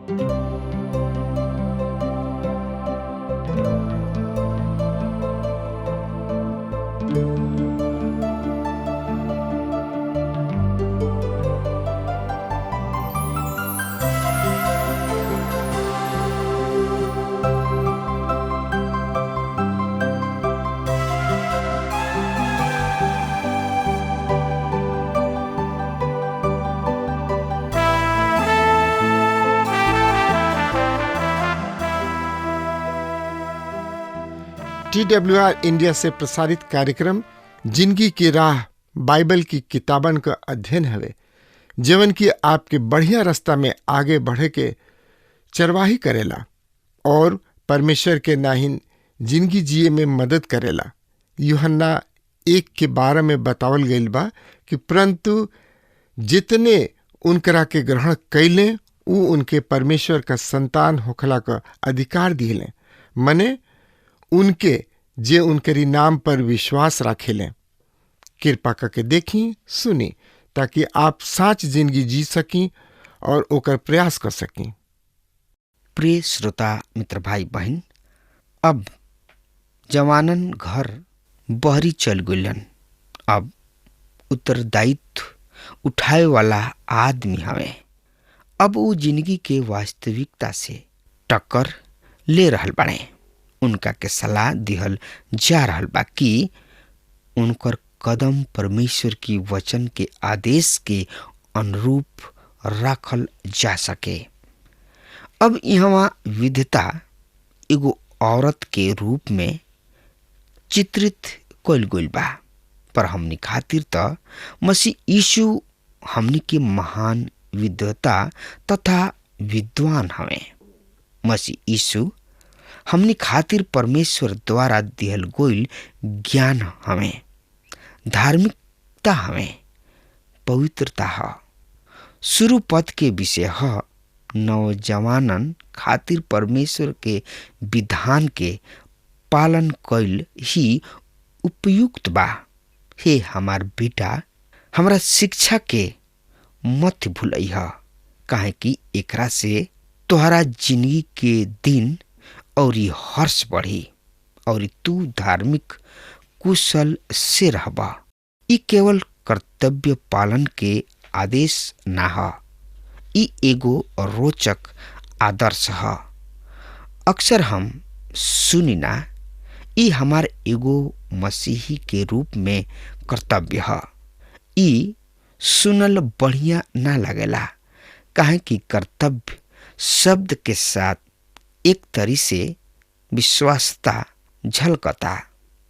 TWR India से प्रसारित कार्यक्रम जिंदगी की राह बाइबल की किताबन का अध्ययन हवे, जीवन की आपके बढ़िया रास्ता में आगे बढ़े के चरवाही करेला और परमेश्वर के नाहिन जिंदगी जिए में मदद करेला। यूहन्ना 1:12 में बतावल गईल बा कि परंतु जितने उनकरा के ग्रहण कैले उ उनके परमेश्वर का संतान होखला का अधिकार दिले, मने उनके जे उनके नाम पर विश्वास रखेलें। कृपा करके देखी सुनी ताकि आप सच जिंदगी जी सकी और ओकर प्रयास कर सकी। प्रिय श्रोता मित्र भाई बहन, अब जवानन घर बहरी चल गइलन। अब उत्तरदायित्व उठाए वाला आदमी हवे। अब वो जिंदगी के वास्तविकता से टक्कर ले रहल बाड़े। उनका के सलाह दिहल जा रहल बा कि उनकर कदम परमेश्वर की वचन के आदेश के अनुरूप रखल जा सके। अब यहाँ विधता एगो औरत के रूप में चित्रित कइल गइल बा, पर हमनी खातिर त मसीह यीशु हमनी के महान विद्वता तथा विद्वान हवे। मसीह यीशु हमनी खातिर परमेश्वर द्वारा दिहल गइल ज्ञान हवे, धार्मिकता हवे, पवित्रता ह। शुरू पद के विषय ह नौजवानन खातिर परमेश्वर के विधान के पालन कइल ही उपयुक्त बा। हे हमार बेटा, हमरा शिक्षा के मत भूलइह, काहे कि एकरा से तोहरा जिंदगी के दिन और हर्ष बढ़ी और तू धार्मिक कुशल से रहबा। ई केवल कर्तव्य पालन के आदेश ना ह, ई एगो रोचक आदर्श ह। अक्सर हम सुनी ना, ई हमार एगो मसीही के रूप में कर्तव्य ह। ई सुनल बढ़िया ना लगेला, काहे कि कर्तव्य शब्द के साथ एक तरी से विश्वासता झलकता।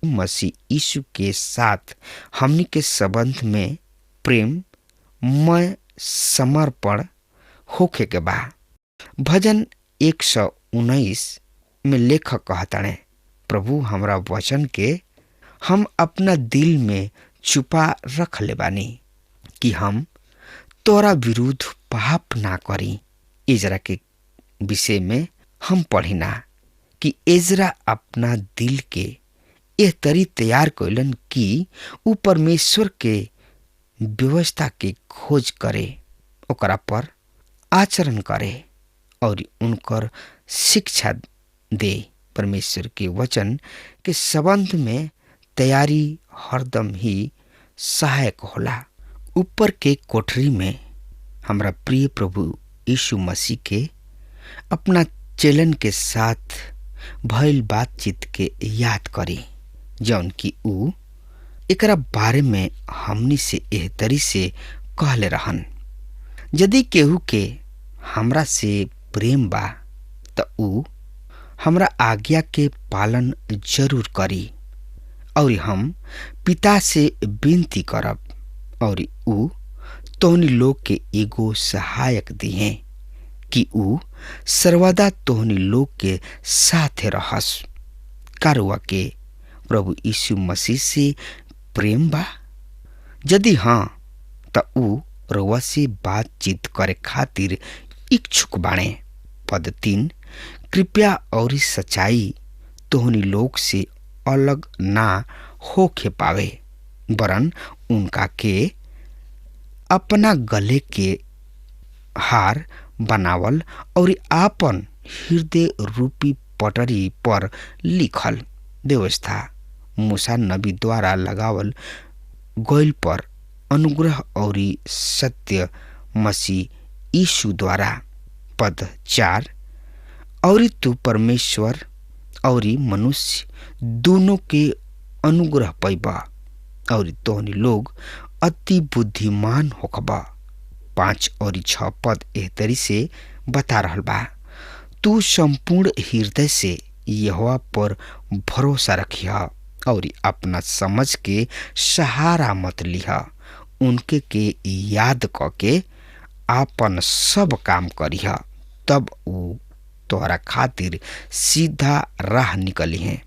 मसीह यीशु के साथ हमनी के संबंध में प्रेम मय समर्पण होखे के बा। भजन 119 में लेखक कहताने, प्रभु हमरा वचन के हम अपना दिल में छुपा रख ले बानी कि हम तोरा विरुद्ध पाप ना करी। इजरा के विषय में हम पढ़िना कि एजरा अपना दिल के यह तरी तैयार कइलन कि उ परमेश्वर के व्यवस्था के खोज करे, ओकरा पर आचरण करे और उनकर शिक्षा दे। परमेश्वर के वचन के संबंध में तैयारी हरदम ही सहायक होला। ऊपर के कोठरी में हमरा प्रिय प्रभु यीशु मसीह के अपना चेलन के साथ भइल बातचीत के याद करी, जौन कि ऊ एकरा बारे में हमनी से एह तरी से कहले रहन, यदि केहू के हमरा से प्रेम बा त ऊ हमरा आज्ञा के पालन जरूर करी, और हम पिता से विनती करब और ऊ तोहनी लोग के एगो सहायक दिहे कि ऊ सर्वदा तोहनी लोग के साथे रहस। कारुआ के प्रभु यीशु मसीह से प्रेम बा? यदि हाँ त ऊ रउआ से बातचीत करे खातिर इच्छुक बाणे। पद 3, कृपया और सच्चाई तोहनी लोग से अलग ना होके पावे, वरन उनका के अपना गले के हार बनावल और आपन हृदय रूपी पटरी पर लिखल व्यवस्था मूसा नबी द्वारा लगावल गइल पर अनुग्रह और सत्य मसीह यीशु द्वारा। पद 4 और तू परमेश्वर और मनुष्य दोनों के अनुग्रह पैबा और तोहनी लोग अति बुद्धिमान होखबा। 5 और 6 पद एह तरी से बता रहल बा, तू संपूर्ण हृदय से यहोवा पर भरोसा रखिया और अपना समझ के सहारा मत लिहा। उनके के याद क के आपन सब काम करिहा, तब ऊ तोहरा खातिर सीधा राह निकली है।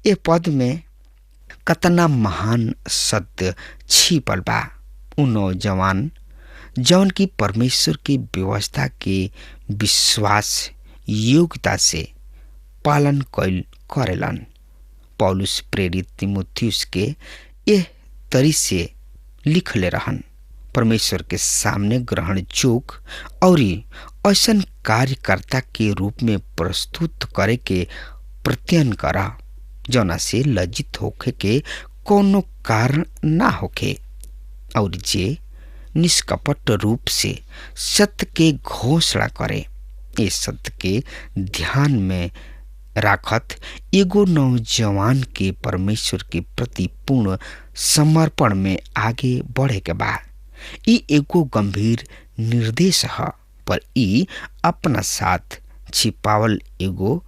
ये पद में कतना महान सत्य छिपल बा। उ नौजवान जौन की परमेश्वर की व्यवस्था के विश्वास योग्यता से पालन करेलन। पौलुस प्रेरित तीमुथियुस के यह तरी से लिखले रहन, परमेश्वर के सामने ग्रहण योग्य और ऐसन कार्यकर्ता के रूप में प्रस्तुत करे के प्रत्ययन करा जौना से लज्जित होखे के कोनो कारण ना होखे और जे निष्कपट रूप से सत्य के घोषणा करे। ये सत्य के ध्यान में राखत एगो नौजवान के परमेश्वर के प्रति पूर्ण समर्पण में आगे बढ़े के बा। ई एगो गंभीर निर्देश है, पर ई अपना साथ छिपावल एगो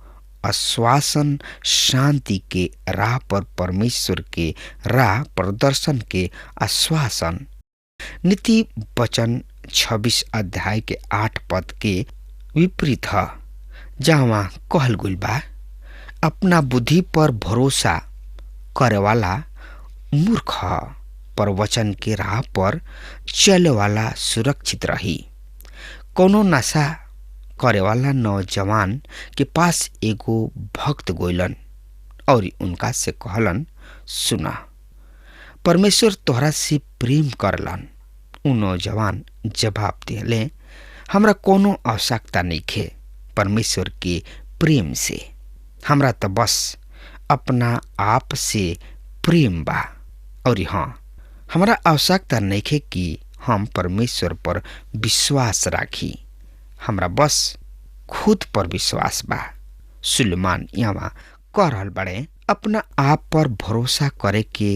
आश्वासन शांति के राह पर परमेश्वर के राह प्रदर्शन के आश्वासन। नीति वचन 26 अध्याय के 8 पद के विपरीत है, जहाँ कहल गइल बा, अपना बुद्धि पर भरोसा करे वाला मूर्ख है, पर वचन के राह पर चले वाला सुरक्षित रही। कोनो नशा करे वाला नौजवान के पास एगो भक्त गोइलन और उनका से कहलन, सुना, परमेश्वर तोहरा से प्रेम करलन। उ नौजवान जवाब दिले, हमरा कोनो आवश्यकता नइखे परमेश्वर के प्रेम से, हमरा तो बस अपना आप से प्रेम बा और हाँ, हमरा आवश्यकता नइखे कि हम परमेश्वर पर विश्वास राखी, हमरा बस खुद पर विश्वास बा। सुलेमान यहाँ कह रहल बड़े, अपना आप पर भरोसा करे के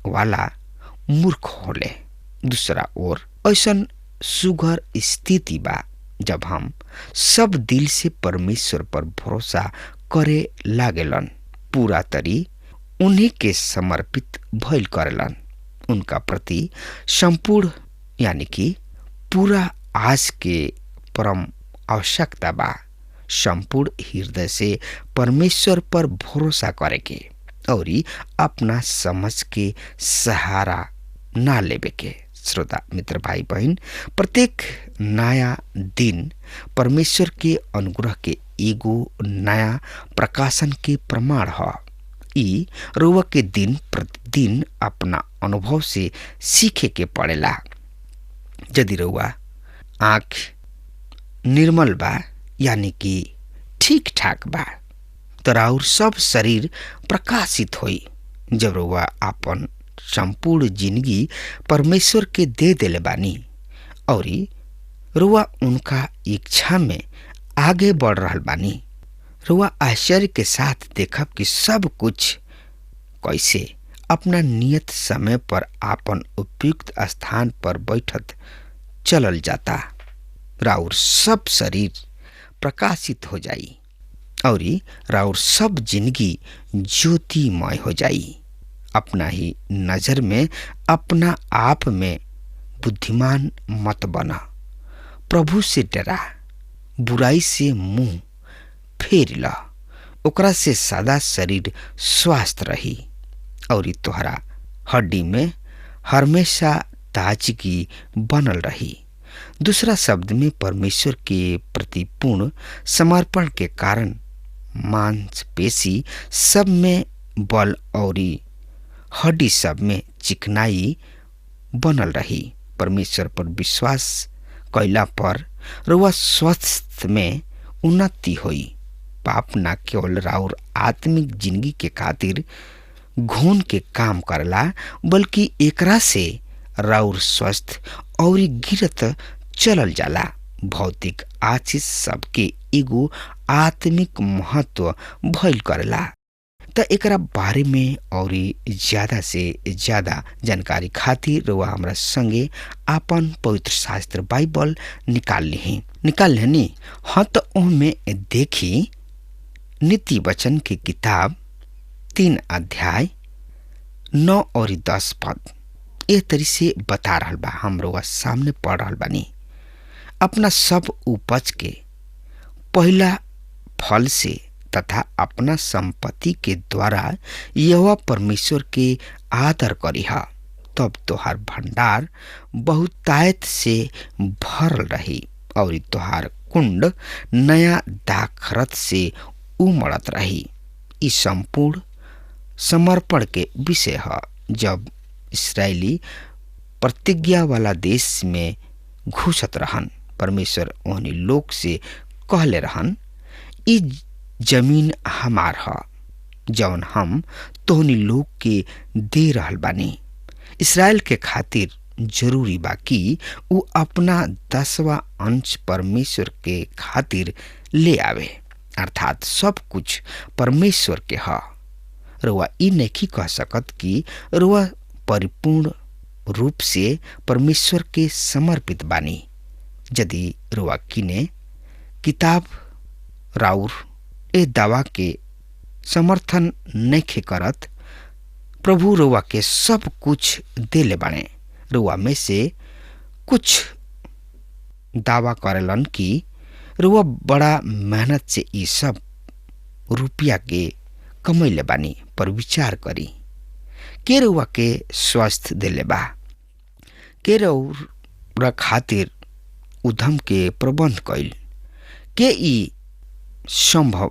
वाला मूर्ख होले। दूसरा ओर ऐसन सुघर स्थिति बा जब हम सब दिल से परमेश्वर पर भरोसा करे लागेलन, पूरा तरी उन्हीं के समर्पित भइल करेलन, उनका प्रति संपूर्ण यानी कि पूरा आज के परम आवश्यकता बा। संपूर्ण हृदय से परमेश्वर पर भरोसा करे के और अपना समझ के सहारा ना लेवे के। श्रोता मित्र भाई बहन, प्रत्येक नया दिन परमेश्वर के अनुग्रह के एगो नया प्रकाशन के प्रमाण है। ई रोवा के दिन प्रतिदिन अपना अनुभव से सीखे के पड़ेला। यदि रोवा आँख निर्मल बा यानी कि ठीक ठाक बा, तराउर सब शरीर प्रकाशित होई। जब रोवा अपन संपूर्ण जिंदगी परमेश्वर के दे देले बानी और रोवा उनका इच्छा में आगे बढ़ रहल बानी, रोवा आश्चर्य के साथ देखब कि सब कुछ कैसे अपना नियत समय पर आपन उपयुक्त स्थान पर बैठत चलल जाता। राउर सब शरीर प्रकाशित हो जाई और राउर सब जिंदगी ज्योतिमय हो जाई। अपना ही नजर में अपना आप में बुद्धिमान मत बना, प्रभु से डरा, बुराई से मुंह फेर ला, ओकरा से सदा शरीर स्वस्थ रही और तोहरा हड्डी में हमेशा ताजगी बनल रही। दूसरा शब्द में परमेश्वर के प्रति पूर्ण समर्पण के कारण मांसपेशी सब में बल और हड्डी सब में चिकनाई बनल रही। परमेश्वर पर विश्वास कैला पर रुआ स्वास्थ्य में उन्नति हुई। पाप न केवल राउर आत्मिक जिंदगी के खातिर घून के काम करला, बल्कि एकरा से राउर स्वस्थ और गिरत चलल जाला। भौतिक आशीष सबके एगो आत्मिक महत्व भइल करला। त एकरा बारे में और ज्यादा से ज्यादा जानकारी खातिर रुआ हमरा संगे आपन पवित्र शास्त्र बाइबल निकाल लेनी। हाँ, तो ओहमे देखी नीति वचन की किताब 3 अध्याय 9 और 10 पद ए तरी से बता रहल बा। हम रुआ सामने पढ़ रहल बानी। अपना सब उपज के पहला फल से तथा अपना संपत्ति के द्वारा यहोवा परमेश्वर के आदर करिहा, तब तोहार भंडार बहुतायत से भरल रही और तोहार कुंड नया दाखरत से उमड़त रही। इस संपूर्ण समर्पण के विषय है। जब इस्राएली प्रतिज्ञा वाला देश में घुसत रहन, परमेश्वर ओहनी लोग से कहले रहन, ई जमीन हमार ह जौन हम तोहनी लोग के दे रहल बानी। इस्राएल के खातिर जरूरी बा कि उ अपना 10वां अंश परमेश्वर के खातिर ले आवे, अर्थात सब कुछ परमेश्वर के ह। रुआ ई नहीं कह सकत कि रुआ परिपूर्ण रूप से परमेश्वर के समर्पित बानी। यदि रुआ किने किताब राउर ए दावा के समर्थन नहीं करत, प्रभु रुआ के सब कुछ देले बाने। रुआ में से कुछ दावा करेलन कि रुआ बड़ा मेहनत से ये सब रुपया के कमैले बानी, पर विचार करी के रुआ के स्वास्थ्य देले बा, के रुआ खातिर उधम के प्रबंध कैल, के ई संभव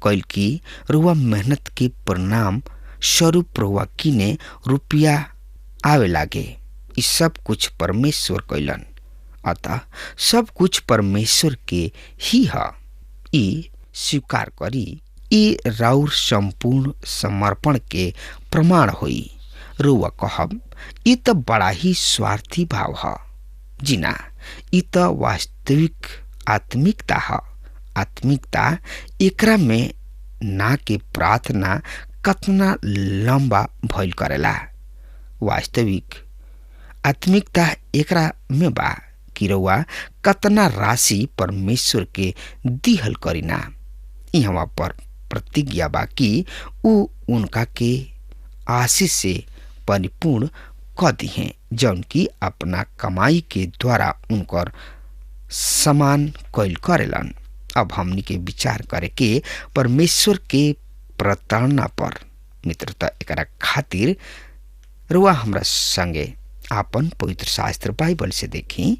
कैल कि रुआ मेहनत के परिणाम स्वरूप रुआ किने रुपया आवे लागे। ई सब कुछ परमेश्वर कैलन, अतः सब कुछ परमेश्वर के ही है। ई स्वीकार करी, ई राउर संपूर्ण समर्पण के प्रमाण होई। रुआ कहब ई तो बड़ा ही स्वार्थी भाव है। जिना ई तो वास्तविक आत्मिकता है। आत्मिकता एकरा में ना के प्रार्थना कतना लंबा भइल करेला। वास्तविक आत्मिकता एकरा में बा कि रउआ कतना राशि परमेश्वर के दिहल करीना। यहाँ पर प्रतिज्ञा बा कि उ उनका के आशीष से परिपूर्ण क दिहे, जौन की अपना कमाई के द्वारा उनकर समान कैल करेलन। अब हमनी के विचार करे के परमेश्वर के प्रताड़ना पर मित्रता एकरा खातिर रुआ हमरा संगे आपन पवित्र शास्त्र बाइबल से देखी,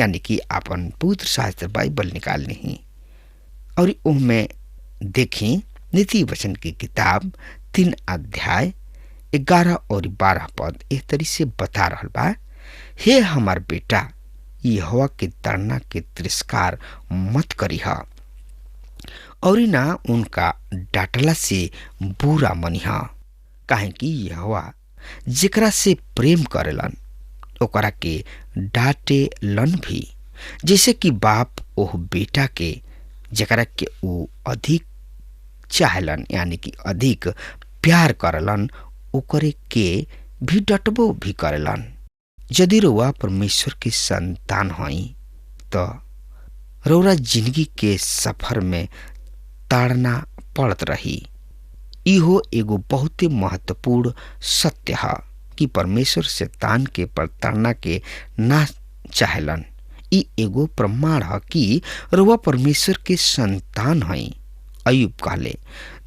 यानी कि आपन पवित्र शास्त्र बाइबल निकाल नहीं और उनमें देखी नीति वचन की किताब 3 अध्याय 11 और 12 पद एक तरी से बता रहल बा। हे हमार बेटा, यहोवा के ताड़ना के तिरस्कार मत करीहा और ना उनका डांटला से बुरा मनिहा, काहे कि यहोवा जेकरा से प्रेम करेलन ओकरा के डांटेलन भी, जैसे कि बाप ओह बेटा के जेकरा के वो अधिक चाहलन, यानी कि अधिक प्यार करलन, ओकरे के भी डटबो भी करेलन। यदि रउआ परमेश्वर के संतान हई तो रउरा जिंदगी के सफर में ताड़ना पड़त रही। इहो एगो बहुत महत्वपूर्ण सत्य है कि परमेश्वर शैतान के प्रताड़ना के ना चाहेलन। ई एगो प्रमाण है कि रउआ परमेश्वर के संतान हई। अयुब कहले,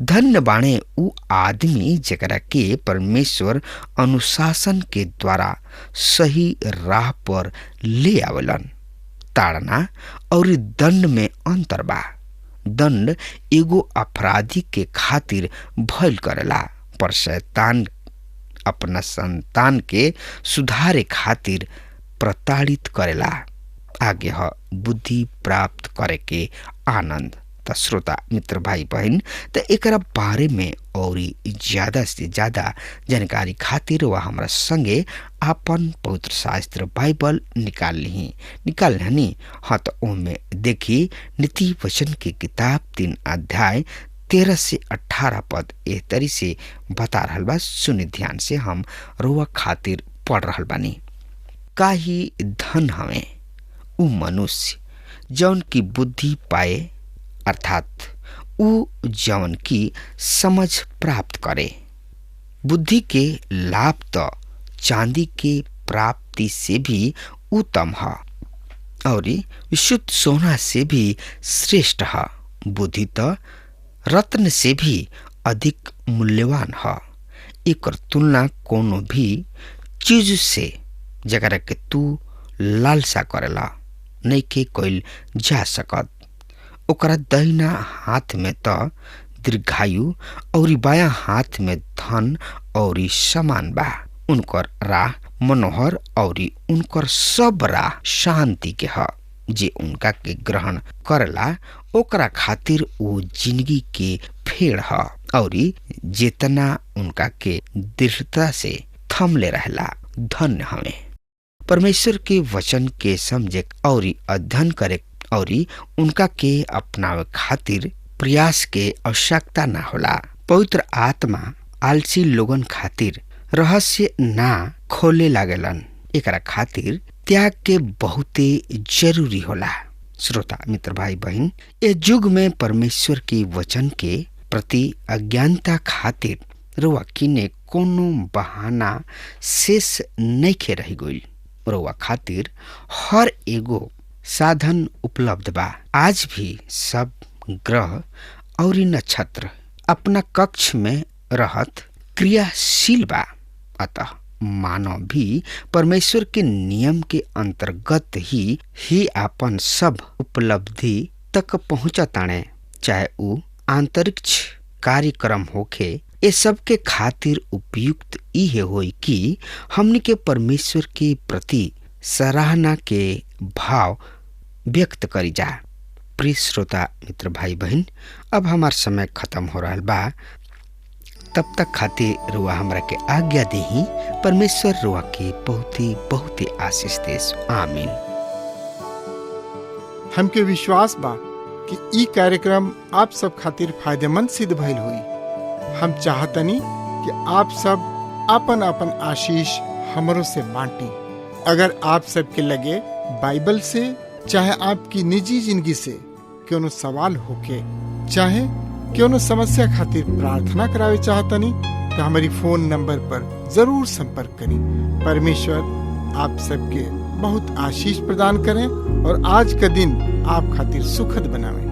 धन्य बाणे उ आदमी जेकरा के परमेश्वर अनुशासन के द्वारा सही राह पर ले आवेलन। ताड़ना और दंड में अंतर बा। दंड एगो अपराधी के खातिर भइल करेला, पर शैतान अपना संतान के सुधारे खातिर प्रताड़ित करेला। आगे ह बुद्धि प्राप्त करे के आनंद। त श्रोता मित्र भाई बहन, त एकरा बारे में और ज्यादा से ज्यादा जानकारी खातिर वह हमारा संगे आपन पवित्र शास्त्र बाइबल निकाल ली। हाँ, तो ओमे देखी नीति वचन की किताब 3 अध्याय 13 से 18 पद एह तरी से बता रहल बा। सुनि ध्यान से, हम रोआ खातिर पढ़ रहल बानी। काही धन हवे उ मनुष्य जौन की बुद्धि पाए, अर्थात उ जौन की समझ प्राप्त करे। बुद्धि के लाभ तो चांदी के प्राप्ति से भी उत्तम है और विशुद्ध सोना से भी श्रेष्ठ है। बुद्धि तो रत्न से भी अधिक मूल्यवान है। एकर तुलना कोनो भी चीज से जकरा के तू लालसा करेला नहीं के कोई जा सकत। ओकरा दाहिना हाथ में तो दीर्घायु और बायां हाथ में धन और समान बा। उनकर राह मनोहर और उनकर सब राह शांति के ह। जे उनका के ग्रहण करला ओकरा खातिर वो जिंदगी के फेड़ ह और जेतना उनका के दृढ़ता से थमले रहला धन्य हमें। परमेश्वर के वचन के समझे और अध्ययन करे और उनका के अपनावे खातिर प्रयास के आवश्यकता ना होला। पवित्र आत्मा आलसी लोगन खातिर रहस्य ना खोले लागेलन। एकरा खातिर त्याग के बहुते जरूरी होला। श्रोता मित्र भाई बहन, ए युग में परमेश्वर के वचन के प्रति अज्ञानता खातिर रुआ किने कोनो बहाना शेष नइखे रही गइल। रुआ खातिर हर एगो साधन उपलब्ध बा। आज भी सब ग्रह और नक्षत्र अपना कक्ष में रहत क्रियाशील बा। अतः मानव भी परमेश्वर के नियम के अंतर्गत ही अपन सब उपलब्धि तक पहुंचताने। चाहे उ अंतरिक्ष कार्यक्रम होखे, ये सब के खातिर उपयुक्त इहे होई कि हमनी के परमेश्वर के प्रति सराहना के भाव व्यक्त करी जा। प्रिय श्रोता मित्र भाई बहन, अब हमार समय खत्म हो रहा बा। तब तक खातिर रुआ हमरा के आज्ञा देही। परमेश्वर रुआ के बहुत ही आशीष देस। आमीन। हमके विश्वास बा कि ई कार्यक्रम आप सब खातिर फायदेमंद सिद्ध भइल हुई। हम चाहतनी कि आप सब अपन अपन आशीष हमरों से बांटी। अगर आप सबके लगे बाइबल से चाहे आपकी निजी जिंदगी से क्यों सवाल होके, चाहे क्यों समस्या खातिर प्रार्थना करावे चाहतनी, तो हमारी फोन नंबर पर जरूर संपर्क करें। परमेश्वर आप सबके बहुत आशीष प्रदान करें और आज का दिन आप खातिर सुखद बनावे।